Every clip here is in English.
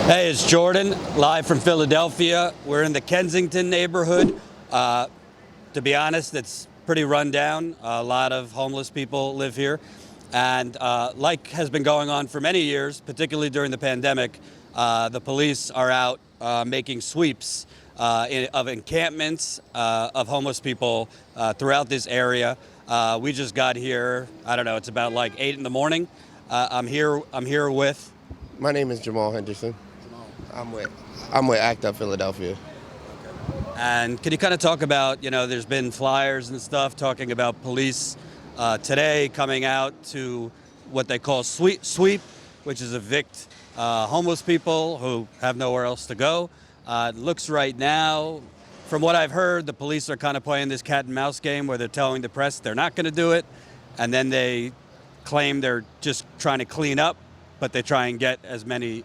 Hey, it's Jordan, live from Philadelphia. We're in the Kensington neighborhood. To be honest, it's pretty run down. A lot of homeless people live here. And like has been going on for many years, particularly during the pandemic, the police are out making sweeps of encampments of homeless people throughout this area. We just got here, I don't know, it's about like 8 in the morning. I'm here with... My name is Jamal Henderson. I'm with ACT UP Philadelphia. And can you kind of talk about, there's been flyers and stuff talking about police today coming out to what they call sweep, which is evict homeless people who have nowhere else to go. It looks right now, from what I've heard, the police are kind of playing this cat and mouse game where they're telling the press they're not going to do it, and then they claim they're just trying to clean up, but they try and get as many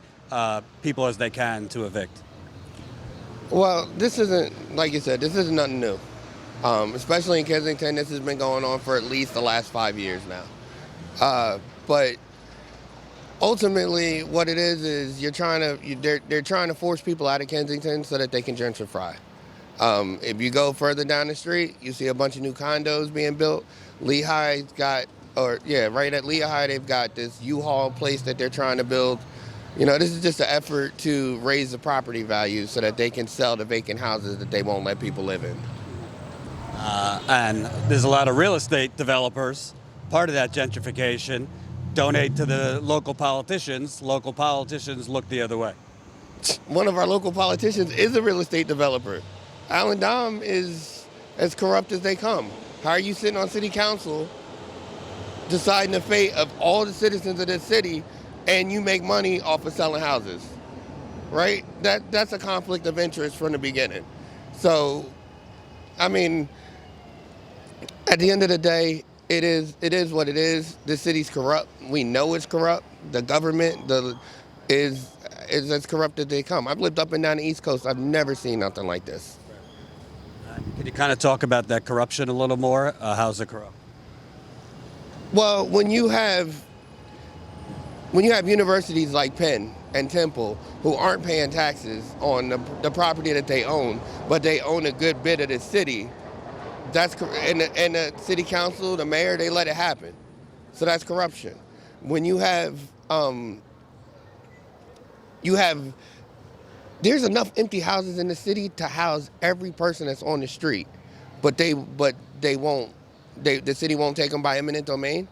people as they can to evict. Well, this isn't, like you said, this isn't nothing new. Especially in Kensington, this has been going on for at least the last 5 years now. But ultimately, what it is they're trying to force people out of Kensington so that they can gentrify. If you go further down the street, you see a bunch of new condos being built. Lehigh's got, right at Lehigh, they've got this U-Haul place that they're trying to build. This is just an effort to raise the property value so that they can sell the vacant houses that they won't let people live in. And there's a lot of real estate developers, part of that gentrification, donate to the local politicians. Local politicians look the other way. One of our local politicians is a real estate developer. Alan Dom is as corrupt as they come. How are you sitting on city council deciding the fate of all the citizens of this city, and you make money off of selling houses, right? That's a conflict of interest from the beginning. So, I mean, at the end of the day, it is what it is. The city's corrupt. We know it's corrupt. The government is as corrupt as they come. I've lived up and down the East Coast. I've never seen nothing like this. Can you kind of talk about that corruption a little more? How's it corrupt? Well, when you have universities like Penn and Temple who aren't paying taxes on the property that they own, but they own a good bit of the city, and the city council, the mayor, they let it happen. So that's corruption. When there's enough empty houses in the city to house every person that's on the street, but the city won't take them by eminent domain.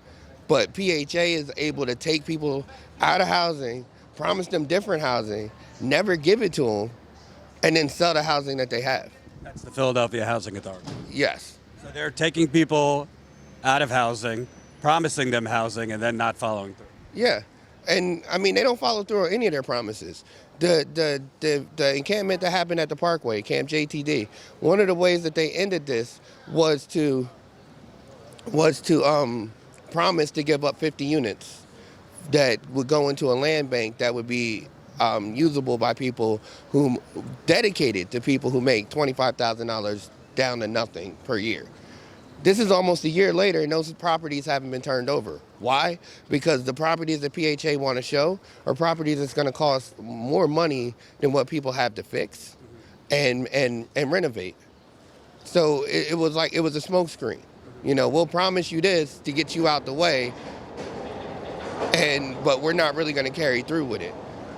But PHA is able to take people out of housing, promise them different housing, never give it to them, and then sell the housing that they have. That's the Philadelphia Housing Authority. Yes. So they're taking people out of housing, promising them housing, and then not following through. Yeah. And, I mean, they don't follow through on any of their promises. The encampment that happened at the Parkway, Camp JTD, one of the ways that they ended this was to promise to give up 50 units that would go into a land bank that would be usable by people who dedicated to people who make $25,000 down to nothing per year. This is almost a year later, and those properties haven't been turned over. Why? Because the properties that PHA want to show are properties that's going to cost more money than what people have to fix and renovate. So it was a smokescreen. We'll promise you this to get you out the way, but we're not really going to carry through with it.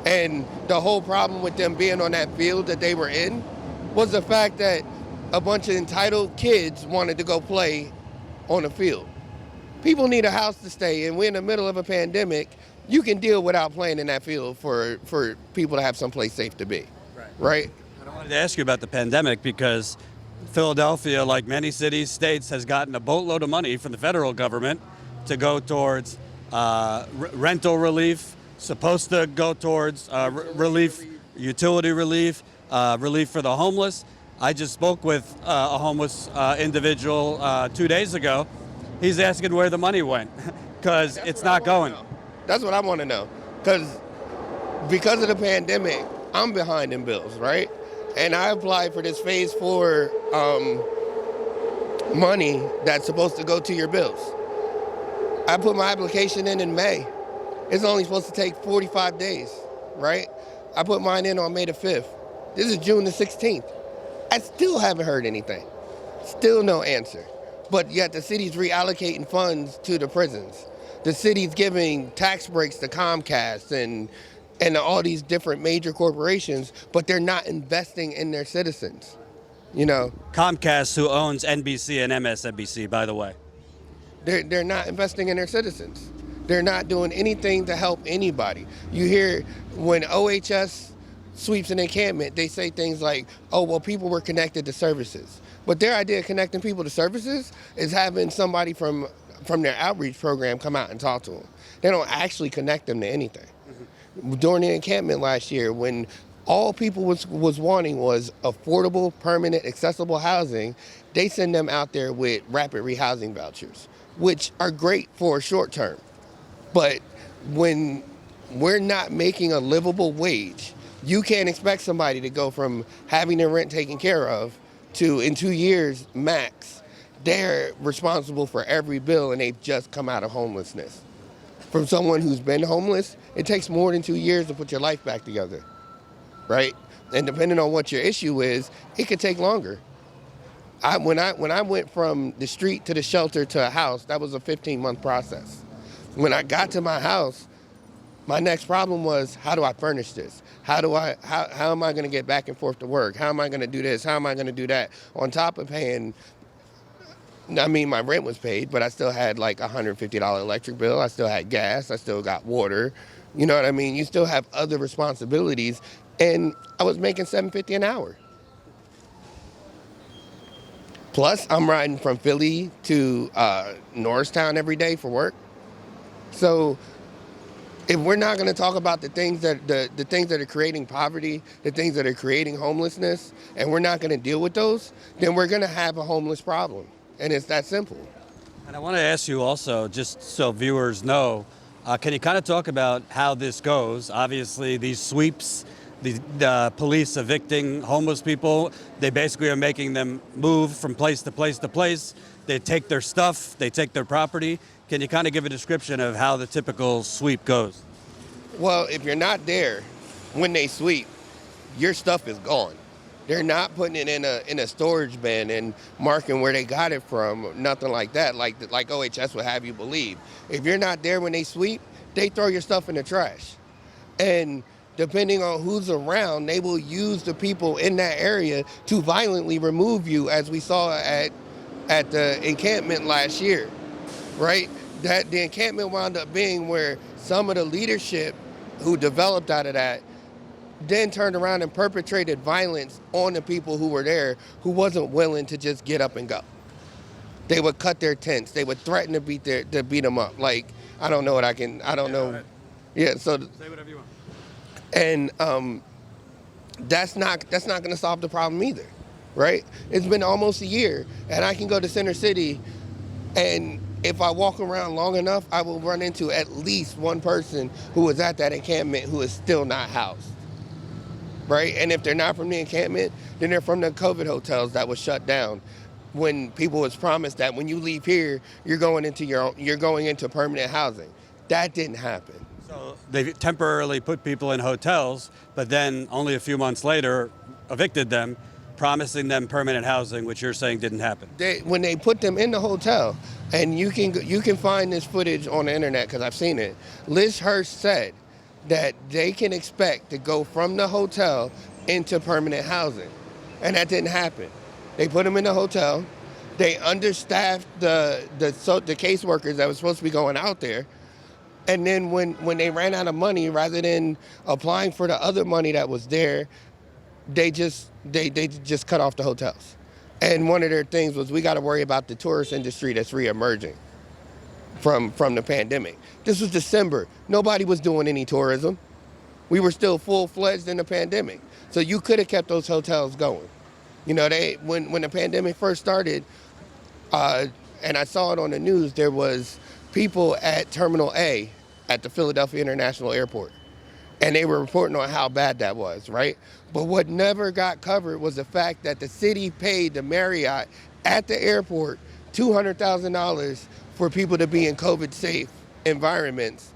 And the whole problem with them being on that field that they were in was the fact that a bunch of entitled kids wanted to go play on the field. People need a house to stay in. We're in the middle of a pandemic. You can deal without playing in that field for people to have someplace safe to be, right? I wanted to ask you about the pandemic because Philadelphia, like many cities, states, has gotten a boatload of money from the federal government to go towards rental relief, supposed to go towards relief, utility relief, relief for the homeless. I just spoke with a homeless individual 2 days ago. He's asking where the money went because it's not going. That's what I want to know. Because of the pandemic, I'm behind in bills, right? And I applied for this phase 4 money that's supposed to go to your bills. I put my application in May. It's only supposed to take 45 days, right? I put mine in on May the 5th. This is June the 16th. I still haven't heard anything. Still no answer. But yet the city's reallocating funds to the prisons. The city's giving tax breaks to Comcast and all these different major corporations, but they're not investing in their citizens. You know, Comcast, who owns NBC and MSNBC, by the way. they're not investing in their citizens. They're not doing anything to help anybody. You hear when OHS sweeps an encampment, they say things like, oh, well, people were connected to services. But their idea of connecting people to services is having somebody from their outreach program come out and talk to them. They don't actually connect them to anything. Mm-hmm. During the encampment last year, when all people was wanting was affordable, permanent, accessible housing, they send them out there with rapid rehousing vouchers, which are great for short term. But when we're not making a livable wage, you can't expect somebody to go from having their rent taken care of to, in 2 years max, they're responsible for every bill and they've just come out of homelessness. From someone who's been homeless, it takes more than 2 years to put your life back together, right? And depending on what your issue is, it could take longer. When I went from the street to the shelter to a house, that was a 15-month process. When I got to my house, my next problem was, how do I furnish this? How am I going to get back and forth to work? How am I going to do this? How am I going to do that? On top of paying, I mean, my rent was paid, but I still had like a $150 electric bill. I still had gas. I still got water. You know what I mean? You still have other responsibilities. And I was making $7.50 an hour. Plus, I'm riding from Philly to Norristown every day for work. So if we're not going to talk about the things that the things that are creating poverty, the things that are creating homelessness, and we're not going to deal with those, then we're going to have a homeless problem. And it's that simple. And I want to ask you also, just so viewers know, can you kind of talk about how this goes? Obviously, these sweeps, the police evicting homeless people, they basically are making them move from place to place to place. They take their stuff, they take their property. Can you kind of give a description of how the typical sweep goes? Well, if you're not there when they sweep, your stuff is gone. They're not putting it in a storage bin and marking where they got it from, nothing like that, like OHS would have you believe. If you're not there when they sweep, they throw your stuff in the trash. And depending on who's around, they will use the people in that area to violently remove you, as we saw at the encampment last year, right? That the encampment wound up being where some of the leadership who developed out of that then turned around and perpetrated violence on the people who were there who wasn't willing to just get up and go. They would cut their tents. They would threaten to beat them up. Like, I don't know what I don't know. Yeah, so say whatever you want. And that's not going to solve the problem either, right? It's been almost a year, and I can go to Center City, and if I walk around long enough, I will run into at least one person who was at that encampment who is still not housed, right? And if they're not from the encampment, then they're from the COVID hotels that was shut down when people was promised that when you leave here, you're going into permanent housing. That didn't happen. So they temporarily put people in hotels, but then only a few months later evicted them, promising them permanent housing, which you're saying didn't happen. When they put them in the hotel, and you can find this footage on the internet because I've seen it, Liz Hurst said that they can expect to go from the hotel into permanent housing, and that didn't happen. They put them in the hotel. They understaffed the caseworkers that was supposed to be going out there. And then when they ran out of money, rather than applying for the other money that was there, they just cut off the hotels. And one of their things was, we got to worry about the tourist industry that's reemerging from the pandemic. This was December. Nobody was doing any tourism. We were still full-fledged in the pandemic. So you could have kept those hotels going. You know, when the pandemic first started, and I saw it on the news, there was people at Terminal A at the Philadelphia International Airport. And they were reporting on how bad that was, right? But what never got covered was the fact that the city paid the Marriott at the airport $200,000 for people to be in COVID-safe environments,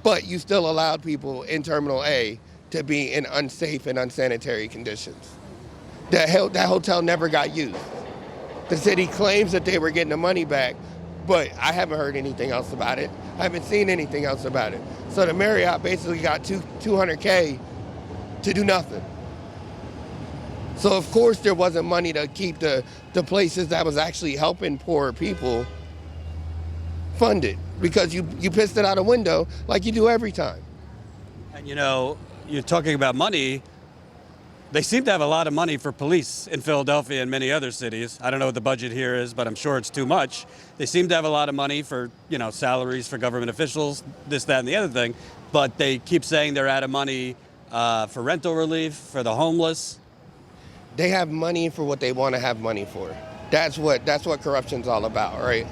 but you still allowed people in Terminal A to be in unsafe and unsanitary conditions. That hotel never got used. The city claims that they were getting the money back, but I haven't heard anything else about it. I haven't seen anything else about it. So the Marriott basically got $200K to do nothing. So of course there wasn't money to keep the places that was actually helping poor people funded, because you pissed it out a window like you do every time. And you know, you're talking about money. They seem to have a lot of money for police in Philadelphia and many other cities. I don't know what the budget here is, but I'm sure it's too much. They seem to have a lot of money for, you know, salaries for government officials, this, that, and the other thing. But they keep saying they're out of money for rental relief, for the homeless. They have money for what they want to have money for. That's what corruption's all about, right?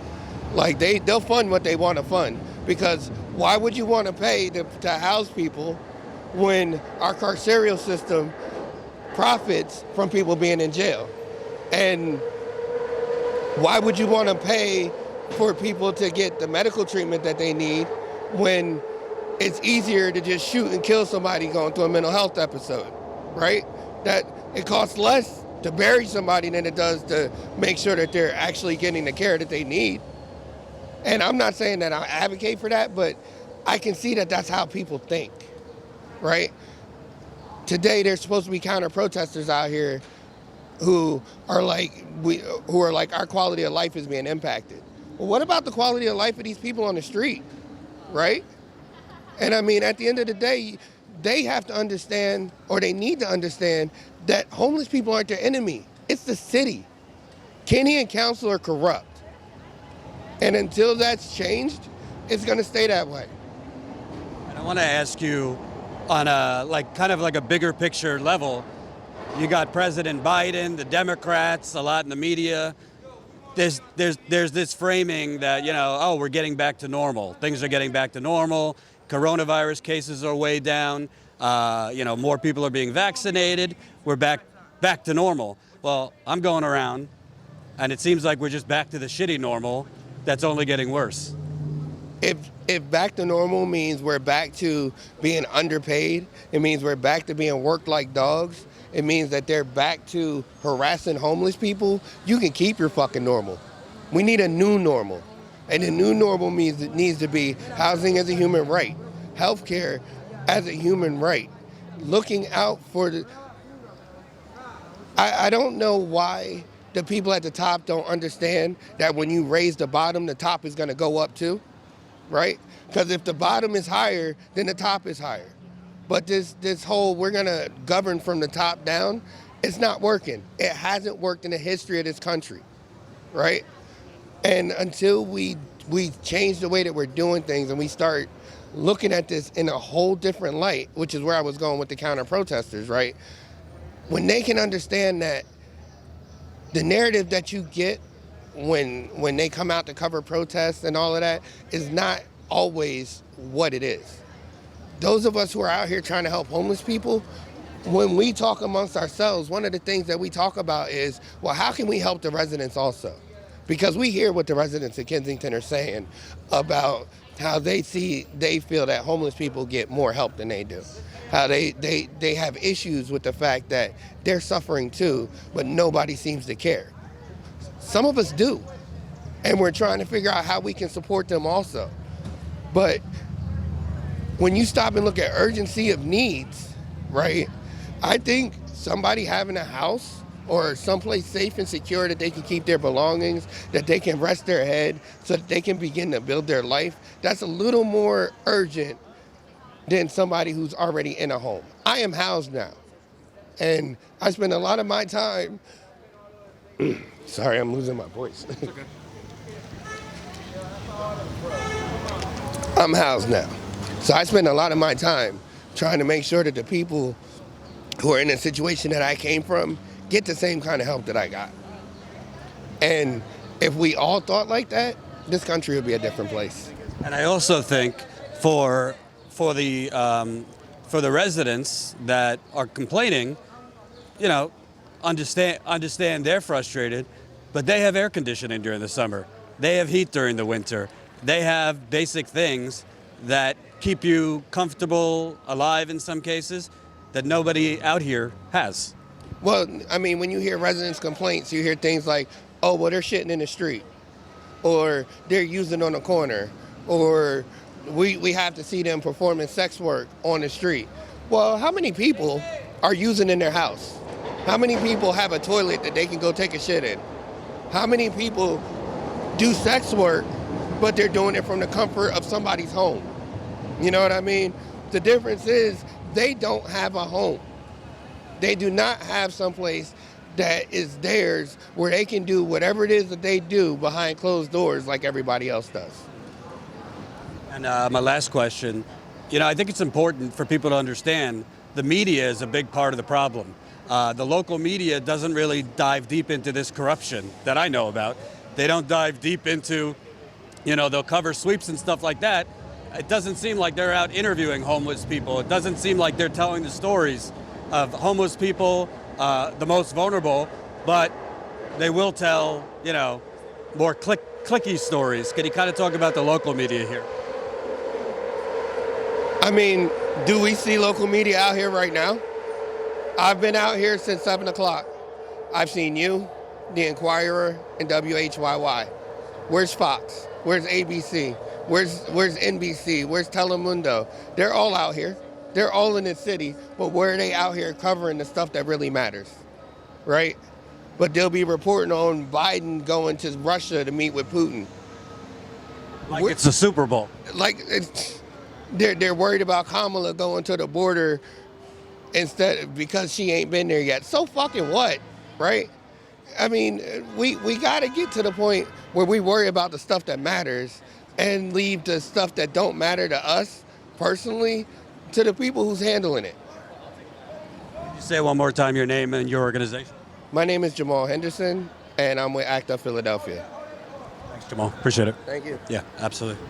Like they'll fund what they want to fund, because why would you want to pay to house people when our carceral system profits from people being in jail? And why would you want to pay for people to get the medical treatment that they need when it's easier to just shoot and kill somebody going through a mental health episode, right? That it costs less to bury somebody than it does to make sure that they're actually getting the care that they need. And I'm not saying that I advocate for that, but I can see that that's how people think, right? Today, there's supposed to be counter-protesters out here who are like our quality of life is being impacted. Well, what about the quality of life of these people on the street, right? And I mean, at the end of the day, they have to understand, or they need to understand, that homeless people aren't their enemy. It's the city. Kenny and council are corrupt. And until that's changed, it's going to stay that way. And I want to ask you, on a kind of like a bigger picture level, you got President Biden, the Democrats, a lot in the media. There's this framing that, you know, oh, we're getting back to normal. Things are getting back to normal. Coronavirus cases are way down. You know, more people are being vaccinated. We're back to normal. Well, I'm going around, and it seems like we're just back to the shitty normal. That's only getting worse. If back to normal means we're back to being underpaid, it means we're back to being worked like dogs, it means that they're back to harassing homeless people, you can keep your fucking normal. We need a new normal. And the new normal means it needs to be housing as a human right, healthcare as a human right, looking out for the... I don't know why the people at the top don't understand that when you raise the bottom, the top is going to go up too, right? Because if the bottom is higher, then the top is higher. But this whole we're going to govern from the top down, it's not working. It hasn't worked in the history of this country, right? And until we change the way that we're doing things and we start looking at this in a whole different light, which is where I was going with the counter-protesters, right? When they can understand that the narrative that you get when they come out to cover protests and all of that is not always what it is. Those of us who are out here trying to help homeless people, when we talk amongst ourselves, one of the things that we talk about is, well, how can we help the residents also? Because we hear what the residents of Kensington are saying about how they feel that homeless people get more help than they do. How they have issues with the fact that they're suffering too, but nobody seems to care. Some of us do, and we're trying to figure out how we can support them also. But when you stop and look at urgency of needs, right, I think somebody having a house or someplace safe and secure that they can keep their belongings, that they can rest their head so that they can begin to build their life, that's a little more urgent than somebody who's already in a home. I am housed now, and I spend a lot of my time, sorry, I'm losing my voice. It's okay. I'm housed now. So I spend a lot of my time trying to make sure that the people who are in a situation that I came from get the same kind of help that I got. And if we all thought like that, this country would be a different place. And I also think for the residents that are complaining, you know, understand they're frustrated, but they have air conditioning during the summer. They have heat during the winter. They have basic things that keep you comfortable, alive in some cases. that nobody out here has. Well, I mean, when you hear residents' complaints, you hear things like, oh, well, they're shitting in the street, or they're using on the corner, or we have to see them performing sex work on the street. Well, how many people are using in their house? How many people have a toilet that they can go take a shit in? How many people do sex work, but they're doing it from the comfort of somebody's home? You know what I mean? The difference is they don't have a home. They do not have someplace that is theirs where they can do whatever it is that they do behind closed doors like everybody else does. And my last question, I think it's important for people to understand the media is a big part of the problem. The local media doesn't really dive deep into this corruption that I know about. They don't dive deep into, they'll cover sweeps and stuff like that. It doesn't seem like they're out interviewing homeless people. It doesn't seem like they're telling the stories of homeless people, the most vulnerable, but they will tell, more clicky stories. Can you kind of talk about the local media here? I mean, do we see local media out here right now? I've been out here since 7 o'clock. I've seen you, The Inquirer, and WHYY. Where's Fox? Where's ABC? Where's NBC? Where's Telemundo? They're all out here. They're all in the city, but where are they out here covering the stuff that really matters, right? But they'll be reporting on Biden going to Russia to meet with Putin. Like it's the Super Bowl. They're worried about Kamala going to the border because she ain't been there yet. So fucking what, right? I mean, we got to get to the point where we worry about the stuff that matters and leave the stuff that don't matter to us personally to the people who's handling it. Can you say one more time your name and your organization? My name is Jamal Henderson, and I'm with ACT UP Philadelphia. Thanks, Jamal. Appreciate it. Thank you. Yeah, absolutely.